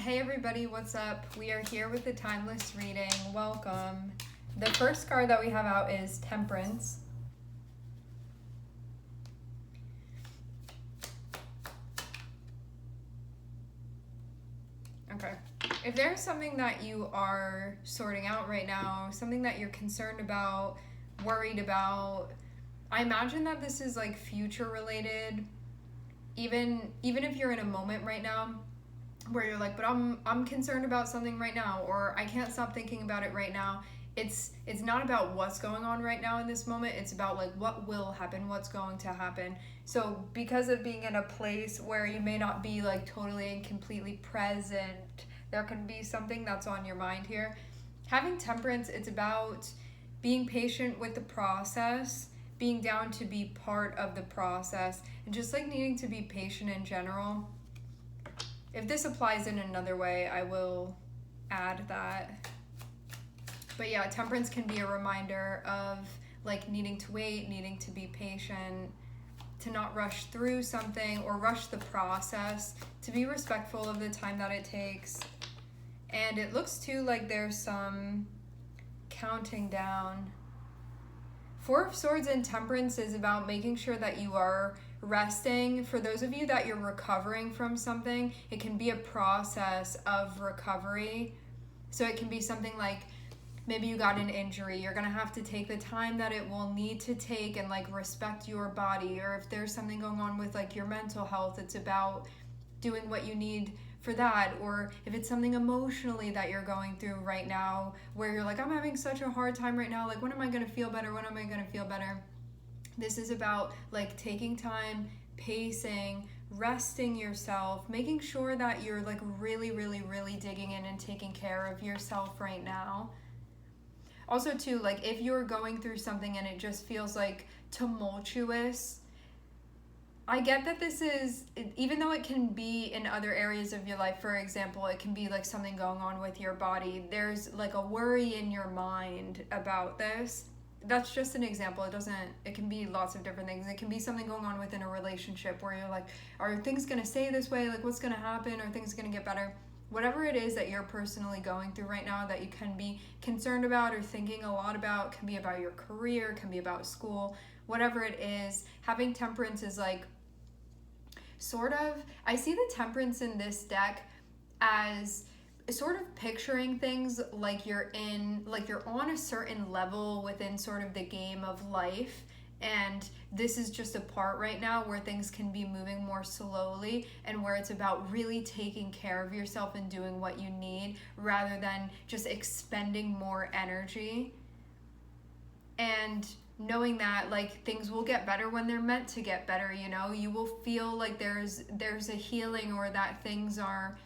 Hey everybody, what's up? We are here with the Timeless reading. Welcome. The first card that we have out is Temperance. Okay. If there's something that you are sorting out right now, something that you're concerned about, worried about, I imagine that this is like future related. Even if you're in a moment right now where you're like, but I'm concerned about something right now, or I can't stop thinking about it right now. It's not about what's going on right now in this moment. It's about like what will happen, what's going to happen. So because of being in a place where you may not be like totally and completely present, there can be something that's on your mind here. Having temperance, it's about being patient with the process, being down to be part of the process, and just like needing to be patient in general. If this applies in another way, I will add that. But yeah, temperance can be a reminder of like needing to wait, needing to be patient, to not rush through something or rush the process, to be respectful of the time that it takes. And it looks too like there's some counting down. Four of Swords and Temperance is about making sure that you are resting. For those of you that you're recovering from something, it can be a process of recovery. So it can be something like maybe you got an injury. You're going to have to take the time that it will need to take and like respect your body. Or if there's something going on with like your mental health, it's about doing what you need for that. Or if it's something emotionally that you're going through right now where you're like, I'm having such a hard time right now, like when am I going to feel better, when am I going to feel better? This is about like taking time, pacing, resting yourself, making sure that you're like really digging in and taking care of yourself right now. Also too, like if you're going through something and it just feels like tumultuous, I get that this is, even though it can be in other areas of your life, for example, it can be like something going on with your body. There's like a worry in your mind about this. That's just an example. It can be lots of different things. It can be something going on within a relationship where you're like, are things going to stay this way? Like what's going to happen? Are things going to get better? Whatever it is that you're personally going through right now that you can be concerned about or thinking a lot about, can be about your career, can be about school, whatever it is, having temperance is like, sort of, I see the temperance in this deck as sort of picturing things like you're on a certain level within sort of the game of life, and this is just a part right now where things can be moving more slowly and where it's about really taking care of yourself and doing what you need rather than just expending more energy. And knowing that like things will get better when they're meant to get better, you know, you will feel like there's a healing or that things are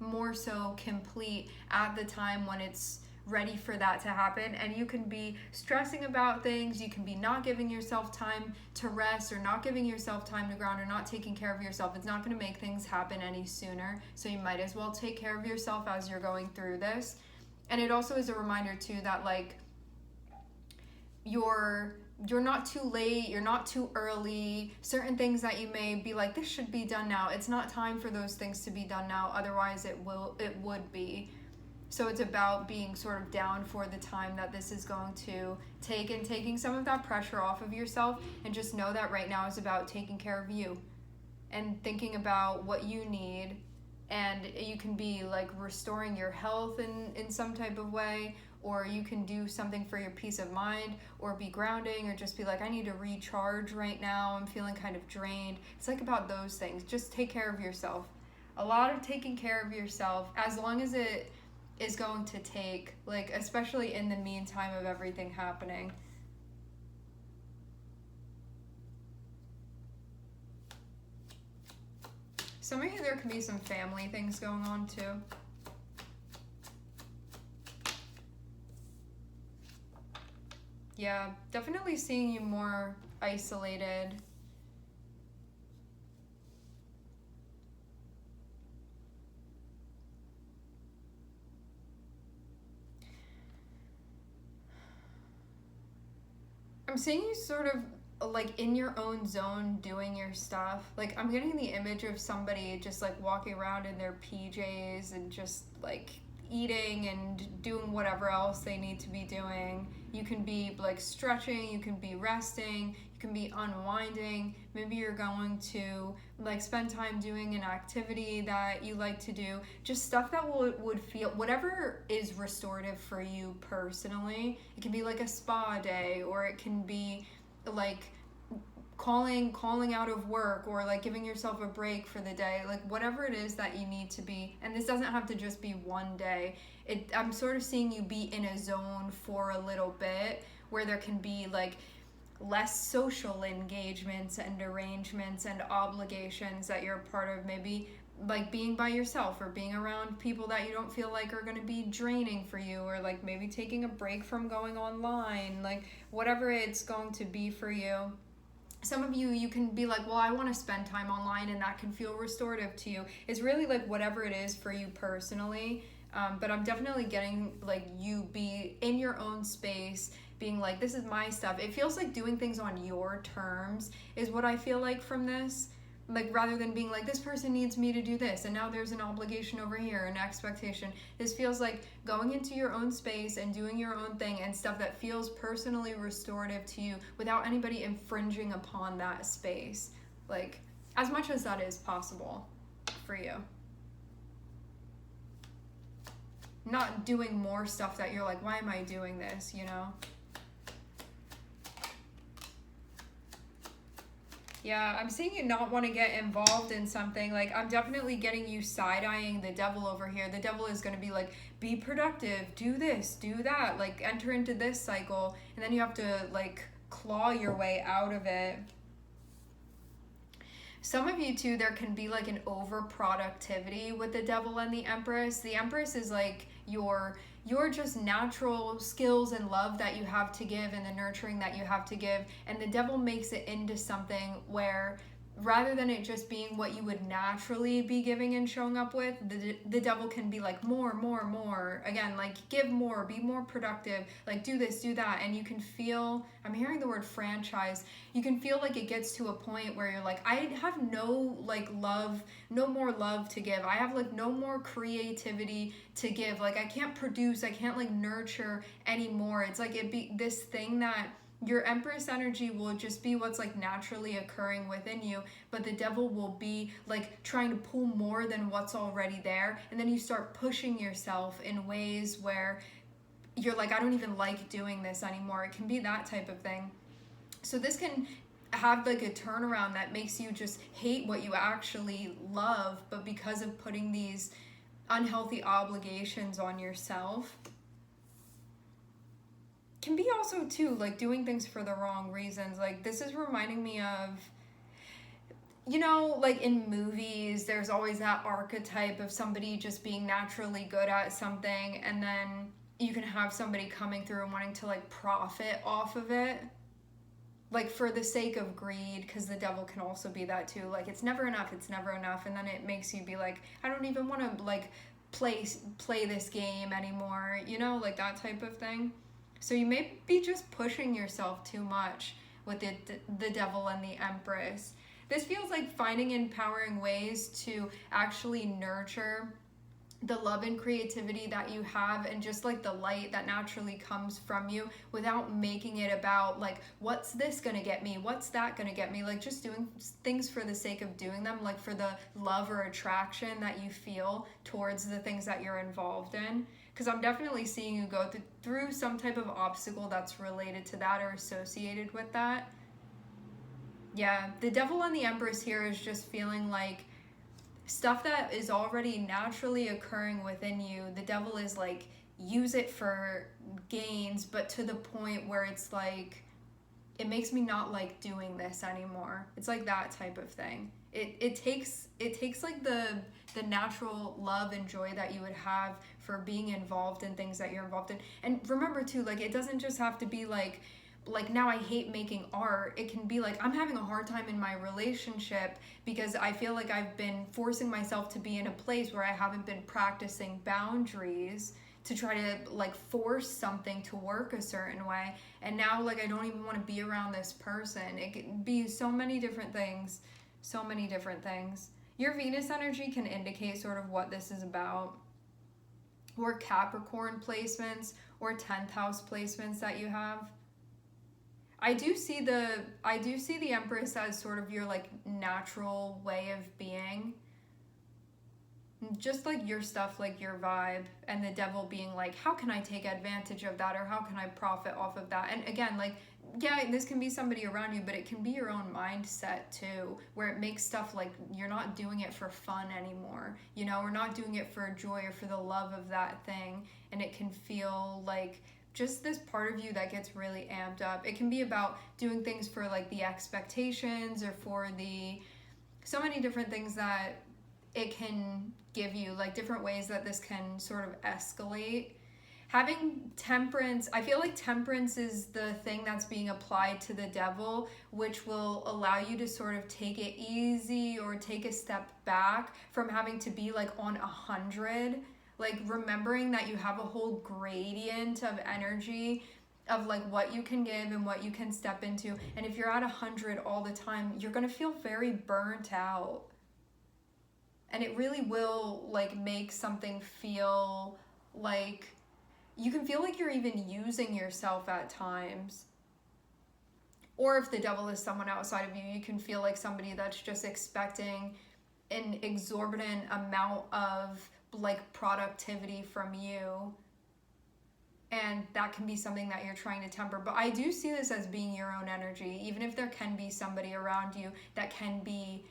more so complete at the time when it's ready for that to happen. And you can be stressing about things, you can be not giving yourself time to rest or not giving yourself time to ground or not taking care of yourself. It's not going to make things happen any sooner, so you might as well take care of yourself as you're going through this. And it also is a reminder too that like you're not too late, you're not too early. Certain things that you may be like, this should be done now, it's not time for those things to be done now, otherwise it would be. So it's about being sort of down for the time that this is going to take and taking some of that pressure off of yourself, and just know that right now is about taking care of you and thinking about what you need. And you can be like restoring your health in some type of way, or you can do something for your peace of mind, or be grounding, or just be like, I need to recharge right now, I'm feeling kind of drained. It's like about those things. Just take care of yourself. A lot of taking care of yourself, as long as it is going to take, like especially in the meantime of everything happening. Some of you, there can be some family things going on too. Yeah, definitely seeing you more isolated. I'm seeing you sort of like in your own zone doing your stuff. Like I'm getting the image of somebody just like walking around in their PJs and just like eating and doing whatever else they need to be doing. You can be like stretching, you can be resting, you can be unwinding. Maybe you're going to like spend time doing an activity that you like to do. Just stuff that would feel, whatever is restorative for you personally. It can be like a spa day, or it can be like calling out of work, or like giving yourself a break for the day, like whatever it is that you need to be. And this doesn't have to just be one day. I'm sort of seeing you be in a zone for a little bit where there can be like less social engagements and arrangements and obligations that you're a part of, maybe like being by yourself or being around people that you don't feel like are going to be draining for you, or like maybe taking a break from going online, like whatever it's going to be for you. Some of you can be like, well, I want to spend time online, and that can feel restorative to you. It's really like whatever it is for you personally. But I'm definitely getting like you be in your own space, being like, this is my stuff. It feels like doing things on your terms is what I feel like from this. Like rather than being like, this person needs me to do this, and now there's an obligation over here, an expectation. This feels like going into your own space and doing your own thing and stuff that feels personally restorative to you without anybody infringing upon that space. Like as much as that is possible for you. Not doing more stuff that you're like, why am I doing this, you know? Yeah, I'm seeing you not want to get involved in something. Like, I'm definitely getting you side-eyeing the devil over here. The devil is going to be like, be productive, do this, do that, like, enter into this cycle, and then you have to, like, claw your way out of it. Some of you, too, there can be, like, an over-productivity with the devil and the Empress. The Empress is, like, your just natural skills and love that you have to give, and the nurturing that you have to give, and the devil makes it into something where rather than it just being what you would naturally be giving and showing up with, the devil can be like more again, like give more, be more productive, like do this, do that. And you can feel, I'm hearing the word franchise, you can feel like it gets to a point where you're like, I have no like love, no more love to give, I have like no more creativity to give, like I can't produce, I can't like nurture anymore. It's like it be this thing that your Empress energy will just be what's like naturally occurring within you, but the devil will be like trying to pull more than what's already there, and then you start pushing yourself in ways where you're like, I don't even like doing this anymore. It can be that type of thing. So this can have like a turnaround that makes you just hate what you actually love, but because of putting these unhealthy obligations on yourself. Can be also too like doing things for the wrong reasons. Like this is reminding me of, you know, like in movies there's always that archetype of somebody just being naturally good at something, and then you can have somebody coming through and wanting to like profit off of it, like for the sake of greed, because the devil can also be that too. Like it's never enough, and then it makes you be like, I don't even want to like play this game anymore, you know, like that type of thing. So you may be just pushing yourself too much with the devil and the Empress. This feels like finding empowering ways to actually nurture the love and creativity that you have, and just like the light that naturally comes from you, without making it about like, what's this gonna get me, what's that gonna get me, like just doing things for the sake of doing them, like for the love or attraction that you feel towards the things that you're involved in. Because I'm definitely seeing you go through some type of obstacle that's related to that or associated with that. Yeah, the devil and the Empress here is just feeling like stuff that is already naturally occurring within you. The devil is like, use it for gains, but to the point where it's like, it makes me not like doing this anymore. It's like that type of thing. It takes like the natural love and joy that you would have for being involved in things that you're involved in. And remember too, like it doesn't just have to be like now I hate making art. It can be like, I'm having a hard time in my relationship because I feel like I've been forcing myself to be in a place where I haven't been practicing boundaries to try to like force something to work a certain way. And now like I don't even want to be around this person. It could be so many different things. So many different things. Your Venus energy can indicate sort of what this is about. Or Capricorn placements or 10th house placements that you have. I do see the Empress as sort of your like natural way of being. Just like your stuff, like your vibe, and the devil being like, how can I take advantage of that, or how can I profit off of that? And again, like, yeah, this can be somebody around you, but it can be your own mindset too, where it makes stuff like you're not doing it for fun anymore, you know, we're not doing it for joy or for the love of that thing, and it can feel like just this part of you that gets really amped up. It can be about doing things for like the expectations or for the so many different things that it can give you, like different ways that this can sort of escalate. Having temperance, I feel like temperance is the thing that's being applied to the devil, which will allow you to sort of take it easy or take a step back from having to be like on 100, like remembering that you have a whole gradient of energy of like what you can give and what you can step into. And if you're at 100 all the time, you're gonna feel very burnt out. And it really will like make something feel like you can feel like you're even using yourself at times. Or if the devil is someone outside of you, you can feel like somebody that's just expecting an exorbitant amount of like productivity from you. And that can be something that you're trying to temper. But I do see this as being your own energy, even if there can be somebody around you that can be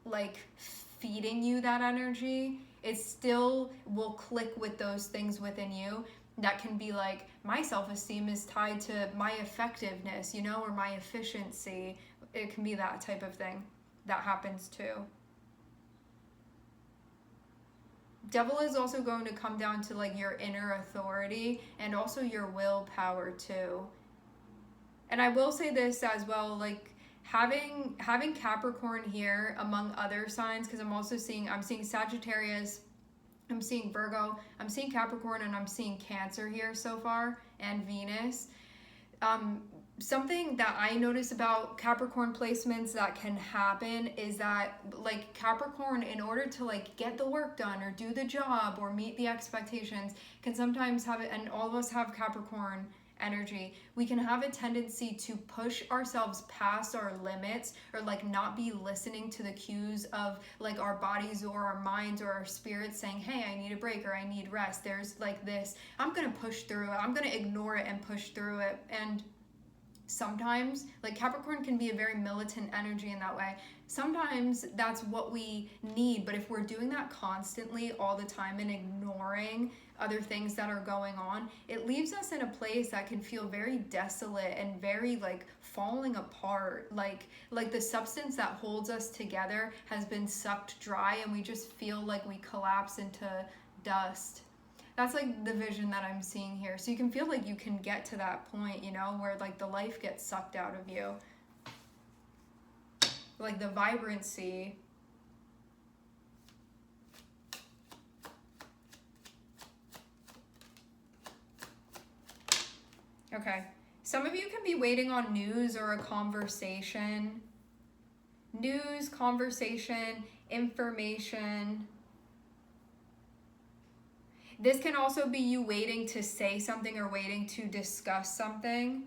like feeding you that energy, it still will click with those things within you that can be like, my self-esteem is tied to my effectiveness, you know, or my efficiency. It can be that type of thing that happens too. Devil is also going to come down to like your inner authority and also your willpower too. And I will say this as well, like having Capricorn here among other signs, because I'm seeing Sagittarius, I'm seeing Virgo, I'm seeing Capricorn, and I'm seeing Cancer here so far, and Venus. Something that I notice about Capricorn placements that can happen is that like Capricorn, in order to like get the work done or do the job or meet the expectations, can sometimes have it, and all of us have Capricorn energy, we can have a tendency to push ourselves past our limits or like not be listening to the cues of like our bodies or our minds or our spirits saying, hey, I need a break or I need rest. There's like this, I'm gonna push through it, I'm gonna ignore it and push through it. And sometimes like Capricorn can be a very militant energy in that way. Sometimes that's what we need, but if we're doing that constantly all the time and ignoring other things that are going on, it leaves us in a place that can feel very desolate and very like falling apart, like the substance that holds us together has been sucked dry and we just feel like we collapse into dust. That's like the vision that I'm seeing here. So you can feel like you can get to that point, you know, where like the life gets sucked out of you. Like the vibrancy. Okay. Some of you can be waiting on news or a conversation. News, conversation, information. This can also be you waiting to say something or waiting to discuss something.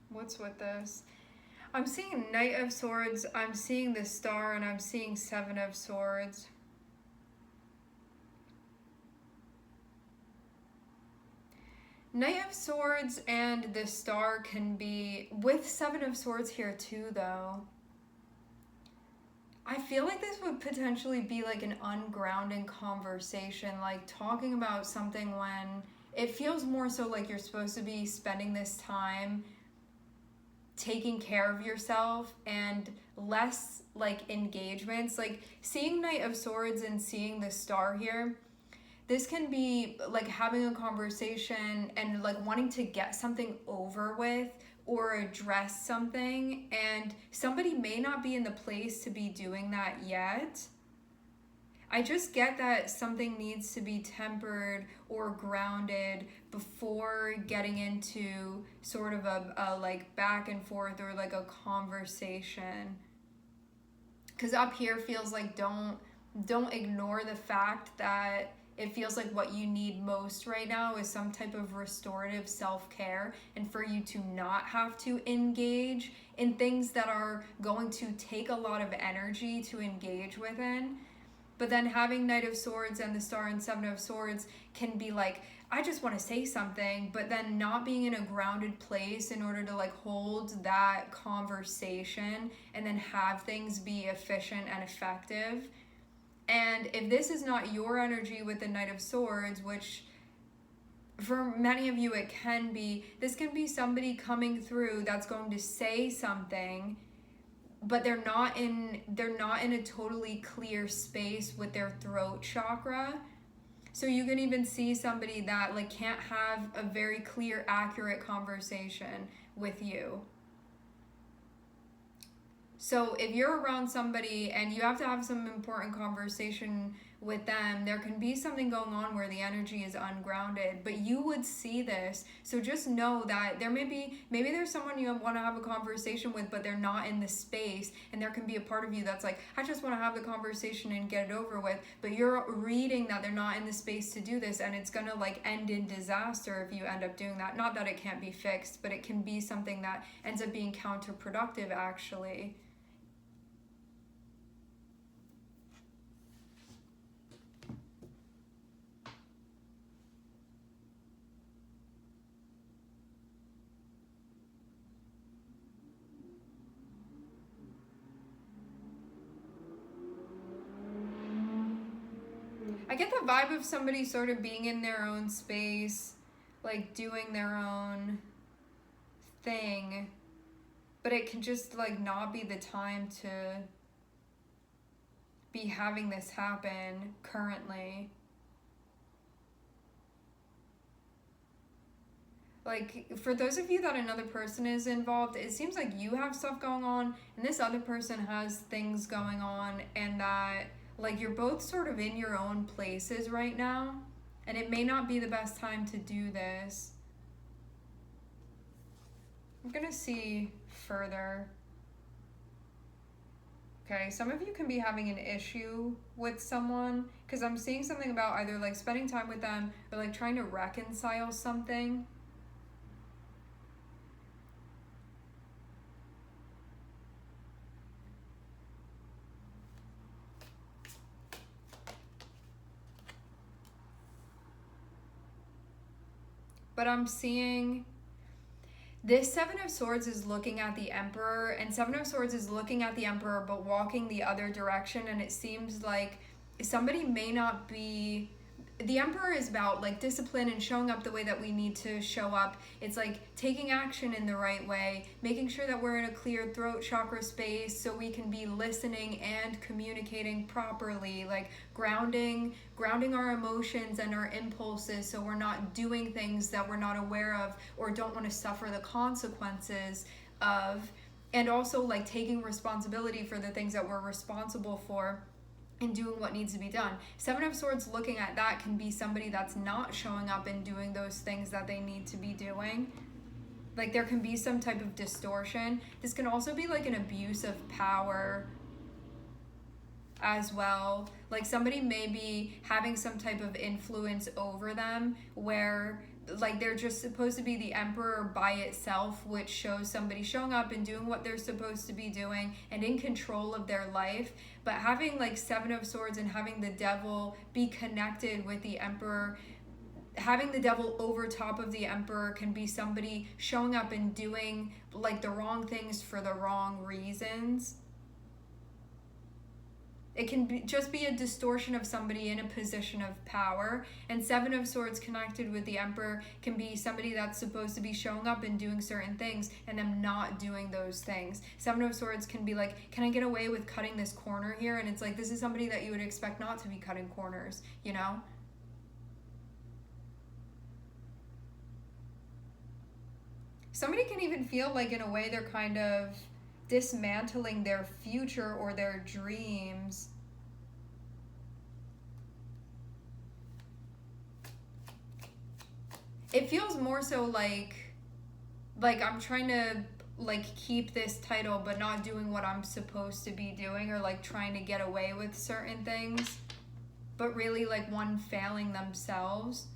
What's with this? I'm seeing Knight of Swords, I'm seeing the Star, and I'm seeing Seven of Swords. Knight of Swords and the Star can be, with Seven of Swords here too though, I feel like this would potentially be like an ungrounding conversation, like talking about something when it feels more so like you're supposed to be spending this time taking care of yourself and less like engagements. Like seeing Knight of Swords and seeing the Star here, this can be like having a conversation and like wanting to get something over with or address something, and somebody may not be in the place to be doing that yet. I just get that something needs to be tempered or grounded before getting into sort of a like back and forth or like a conversation. Because up here feels like don't ignore the fact that it feels like what you need most right now is some type of restorative self-care, and for you to not have to engage in things that are going to take a lot of energy to engage within. But then having Knight of Swords and the Star and Seven of Swords can be like, I just want to say something, but then not being in a grounded place in order to like hold that conversation and then have things be efficient and effective. And if this is not your energy with the Knight of Swords, which for many of you it can be, this can be somebody coming through that's going to say something, but they're not in a totally clear space with their throat chakra. So you can even see somebody that like can't have a very clear, accurate conversation with you. So if you're around somebody and you have to have some important conversation with them, there can be something going on where the energy is ungrounded, but you would see this. So just know that maybe there's someone you want to have a conversation with, but they're not in the space, and there can be a part of you that's like, I just want to have the conversation and get it over with, but you're reading that they're not in the space to do this, and it's going to like end in disaster if you end up doing that. Not that it can't be fixed, but it can be something that ends up being counterproductive actually. I get the vibe of somebody sort of being in their own space, like doing their own thing, but it can just like not be the time to be having this happen currently. Like, for those of you that another person is involved, it seems like you have stuff going on and this other person has things going on, and that like you're both sort of in your own places right now, and it may not be the best time to do this. I'm gonna see further. Okay, some of you can be having an issue with someone, because I'm seeing something about either like spending time with them or like trying to reconcile something. But I'm seeing this Seven of Swords is looking at the Emperor, and Seven of Swords is looking at the Emperor but walking the other direction, and it seems like somebody may not be... The Emperor is about like discipline and showing up the way that we need to show up. It's like taking action in the right way, making sure that we're in a clear throat chakra space so we can be listening and communicating properly, like grounding our emotions and our impulses so we're not doing things that we're not aware of or don't want to suffer the consequences of, and also like taking responsibility for the things that we're responsible for and doing what needs to be done. Seven of Swords looking at that can be somebody that's not showing up and doing those things that they need to be doing. Like there can be some type of distortion. This can also be like an abuse of power as well. Like somebody may be having some type of influence over them where like they're just supposed to be the Emperor by itself, which shows somebody showing up and doing what they're supposed to be doing and in control of their life. But having like Seven of Swords and having the Devil be connected with the Emperor, having the Devil over top of the Emperor can be somebody showing up and doing like the wrong things for the wrong reasons. It can just be a distortion of somebody in a position of power. And Seven of Swords connected with the Emperor can be somebody that's supposed to be showing up and doing certain things and them not doing those things. Seven of Swords can be like, can I get away with cutting this corner here? And it's like, this is somebody that you would expect not to be cutting corners, you know? Somebody can even feel like, in a way, they're kind of dismantling their future or their dreams. It feels more so like I'm trying to like keep this title but not doing what I'm supposed to be doing, or like trying to get away with certain things, but really like one failing themselves.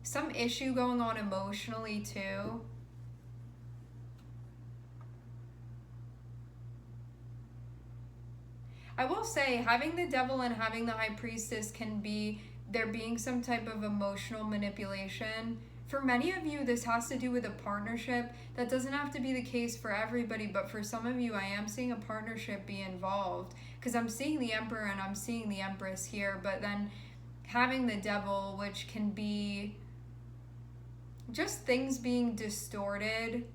Some issue going on emotionally too. I will say, having the Devil and having the High Priestess can be there being some type of emotional manipulation. For many of you, this has to do with a partnership. That doesn't have to be the case for everybody, but for some of you, I am seeing a partnership be involved. Because I'm seeing the Emperor and I'm seeing the Empress here, but then having the Devil, which can be just things being distorted.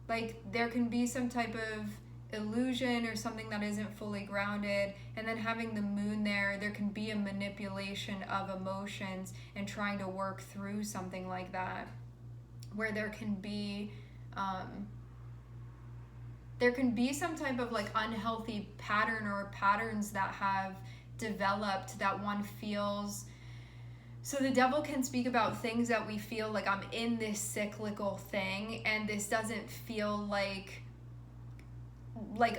Like, there can be some type of illusion or something that isn't fully grounded, and then having the Moon there can be a manipulation of emotions and trying to work through something like that, where there can be some type of like unhealthy pattern or patterns that have developed that one feels. So the Devil can speak about things that we feel like, I'm in this cyclical thing and this doesn't feel like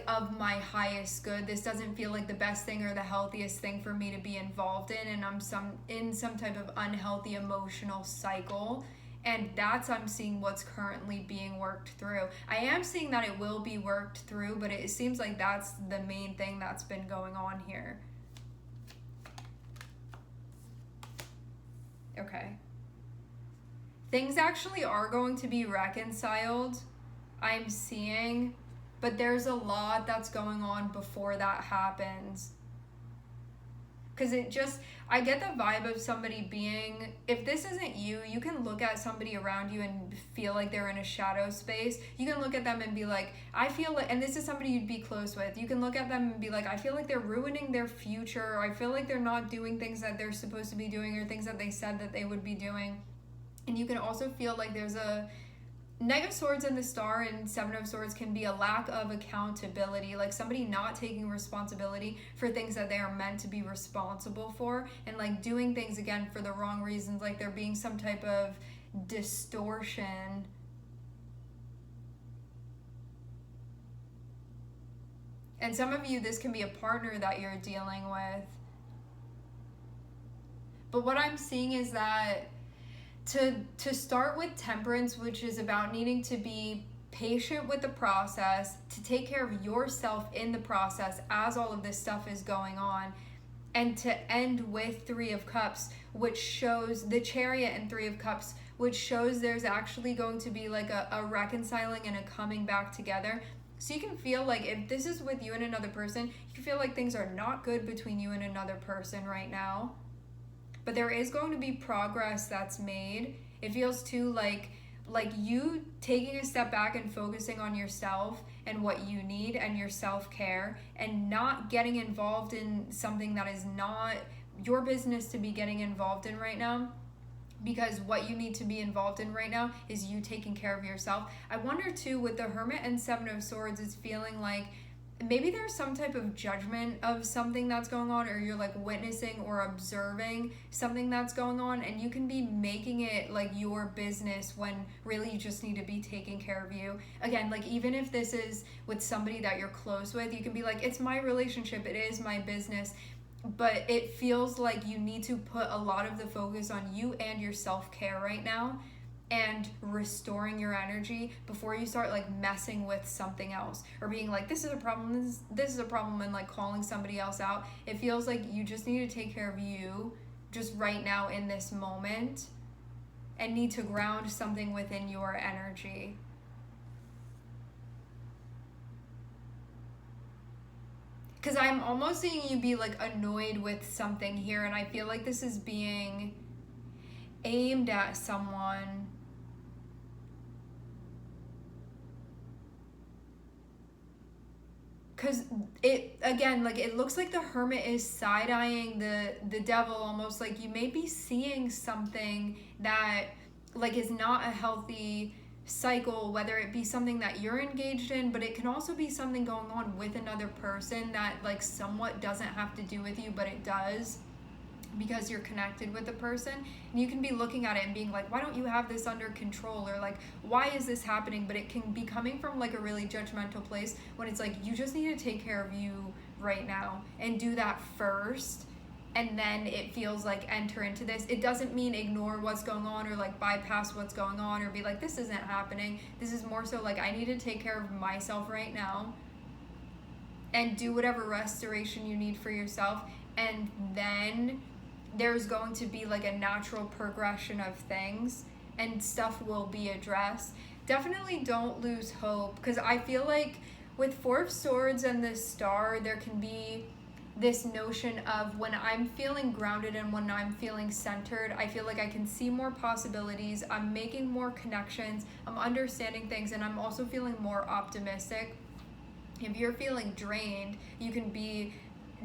of my highest good. This doesn't feel like the best thing or the healthiest thing for me to be involved in, and I'm in some type of unhealthy emotional cycle. And I'm seeing what's currently being worked through. I am seeing that it will be worked through, but it seems like that's the main thing that's been going on here. Okay. Things actually are going to be reconciled, I'm seeing, but there's a lot that's going on before that happens. Because I get the vibe of somebody being, if this isn't you, you can look at somebody around you and feel like they're in a shadow space. You can look at them and be like, I feel like, and this is somebody you'd be close with, you can look at them and be like, I feel like they're ruining their future. I feel like they're not doing things that they're supposed to be doing or things that they said that they would be doing. And you can also feel like there's a Knight of Swords and the Star and Seven of Swords can be a lack of accountability, like somebody not taking responsibility for things that they are meant to be responsible for, and like doing things again for the wrong reasons, like there being some type of distortion. And some of you, this can be a partner that you're dealing with. But what I'm seeing is that to start with Temperance, which is about needing to be patient with the process, to take care of yourself in the process as all of this stuff is going on, and to end with Three of Cups, which shows the Chariot and Three of Cups, which shows there's actually going to be like a reconciling and a coming back together. So you can feel like, if this is with you and another person, you can feel like things are not good between you and another person right now. But there is going to be progress that's made. It feels too like you taking a step back and focusing on yourself and what you need and your self-care, and not getting involved in something that is not your business to be getting involved in right now. Because what you need to be involved in right now is you taking care of yourself. I wonder too, with the Hermit and Seven of Swords, it's feeling like maybe there's some type of judgment of something that's going on, or you're like witnessing or observing something that's going on, and you can be making it like your business when really you just need to be taking care of you. Again, like even if this is with somebody that you're close with, you can be like, it's my relationship, it is my business. But it feels like you need to put a lot of the focus on you and your self-care right now. and restoring your energy before you start like messing with something else or being like, this is a problem, this is a problem, and like calling somebody else out. It feels like you just need to take care of you just right now in this moment and need to ground something within your energy. Because I'm almost seeing you be like annoyed with something here, and I feel like this is being aimed at someone. Because it, again, like it looks like the Hermit is side-eyeing the devil, almost like you may be seeing something that like is not a healthy cycle, whether it be something that you're engaged in, but it can also be something going on with another person that like somewhat doesn't have to do with you, but it does, because you're connected with the person. And you can be looking at it and being like, why don't you have this under control, or like, why is this happening? But it can be coming from like a really judgmental place, when it's like, you just need to take care of you right now and do that first, and then it feels like enter into this. It doesn't mean ignore what's going on or like bypass what's going on or be like, this isn't happening. This is more so like, I need to take care of myself right now and do whatever restoration you need for yourself, and then there's going to be like a natural progression of things and stuff will be addressed. Definitely don't lose hope, because I feel like with Four of Swords and this Star, there can be this notion of, when I'm feeling grounded and when I'm feeling centered, I feel like I can see more possibilities, I'm making more connections, I'm understanding things, and I'm also feeling more optimistic. If you're feeling drained, you can be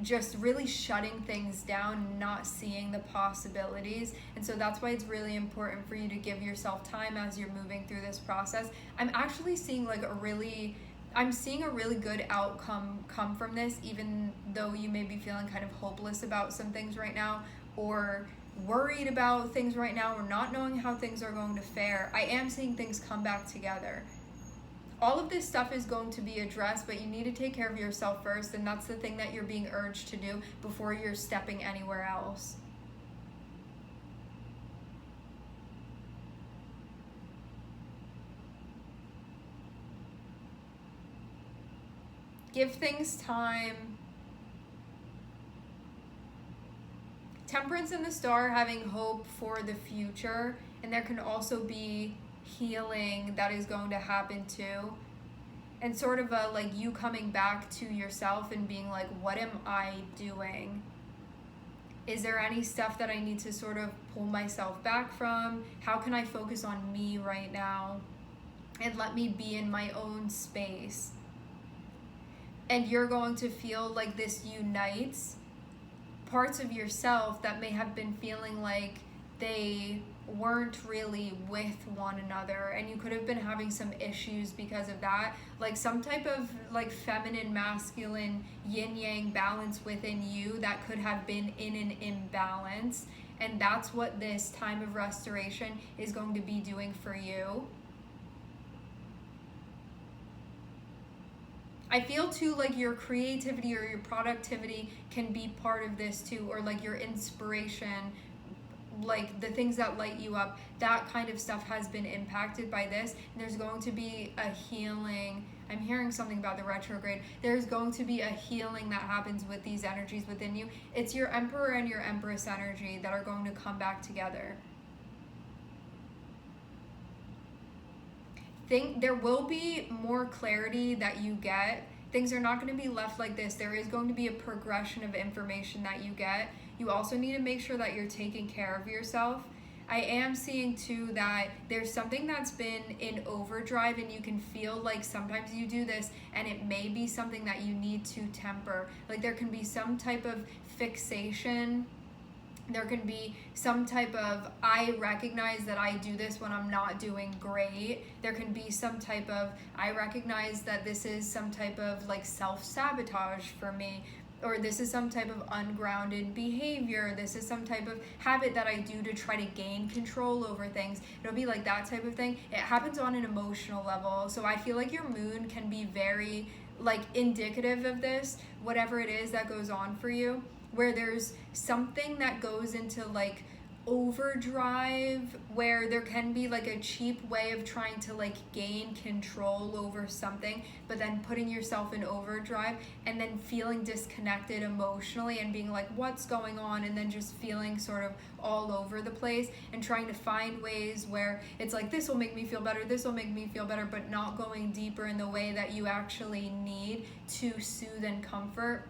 just really shutting things down, not seeing the possibilities. And so that's why it's really important for you to give yourself time as you're moving through this process. I'm actually seeing like I'm seeing a really good outcome come from this, even though you may be feeling kind of hopeless about some things right now, or worried about things right now, or not knowing how things are going to fare. I am seeing things come back together. All of this stuff is going to be addressed, but you need to take care of yourself first, and that's the thing that you're being urged to do before you're stepping anywhere else. Give things time. Temperance and the Star, having hope for the future, and there can also be healing that is going to happen too, and sort of a like you coming back to yourself and being like, what am I doing? Is there any stuff that I need to sort of pull myself back from? How can I focus on me right now and let me be in my own space? And you're going to feel like this unites parts of yourself that may have been feeling like they weren't really with one another, and you could have been having some issues because of that, like some type of like feminine masculine yin yang balance within you that could have been in an imbalance. And that's what this time of restoration is going to be doing for you. I feel too like your creativity or your productivity can be part of this too, or like your inspiration, like the things that light you up, that kind of stuff has been impacted by this. And there's going to be a healing. I'm hearing something about the retrograde. There's going to be a healing that happens with these energies within you. It's your Emperor and your Empress energy that are going to come back together. There will be more clarity that you get. Things are not going to be left like this. There is going to be a progression of information that you get. You also need to make sure that you're taking care of yourself. I am seeing too that there's something that's been in overdrive, and you can feel like sometimes you do this and it may be something that you need to temper. Like there can be some type of fixation. There can be some type of, I recognize that I do this when I'm not doing great. There can be some type of, I recognize that this is some type of like self-sabotage for me, or this is some type of ungrounded behavior. This is some type of habit that I do to try to gain control over things. It'll be like that type of thing. It happens on an emotional level. So I feel like your moon can be very like indicative of this, whatever it is that goes on for you, where there's something that goes into like overdrive where there can be like a cheap way of trying to like gain control over something, but then putting yourself in overdrive and then feeling disconnected emotionally and being like, what's going on? And then just feeling sort of all over the place and trying to find ways where it's like, this will make me feel better, this will make me feel better, but not going deeper in the way that you actually need to soothe and comfort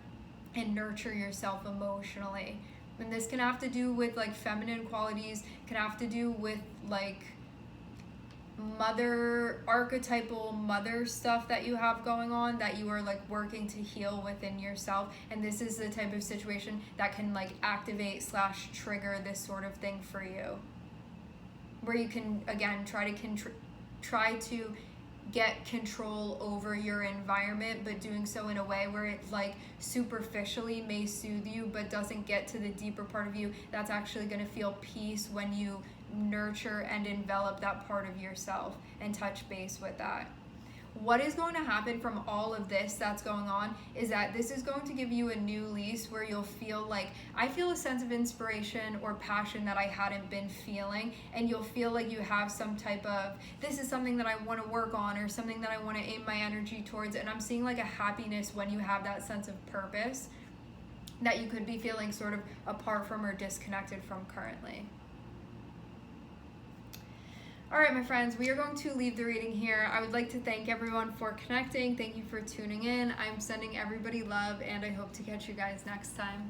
and nurture yourself emotionally. And this can have to do with like feminine qualities, can have to do with like mother, archetypal mother stuff that you have going on that you are like working to heal within yourself. And this is the type of situation that can like activate / trigger this sort of thing for you, where you can again try to get control over your environment, but doing so in a way where it like superficially may soothe you but doesn't get to the deeper part of you that's actually going to feel peace when you nurture and envelop that part of yourself and touch base with that. What is going to happen from all of this that's going on is that this is going to give you a new lease where you'll feel like, I feel a sense of inspiration or passion that I hadn't been feeling, and you'll feel like you have some type of, this is something that I want to work on or something that I want to aim my energy towards. And I'm seeing like a happiness when you have that sense of purpose that you could be feeling sort of apart from or disconnected from currently. All right, my friends, we are going to leave the reading here. I would like to thank everyone for connecting. Thank you for tuning in. I'm sending everybody love, and I hope to catch you guys next time.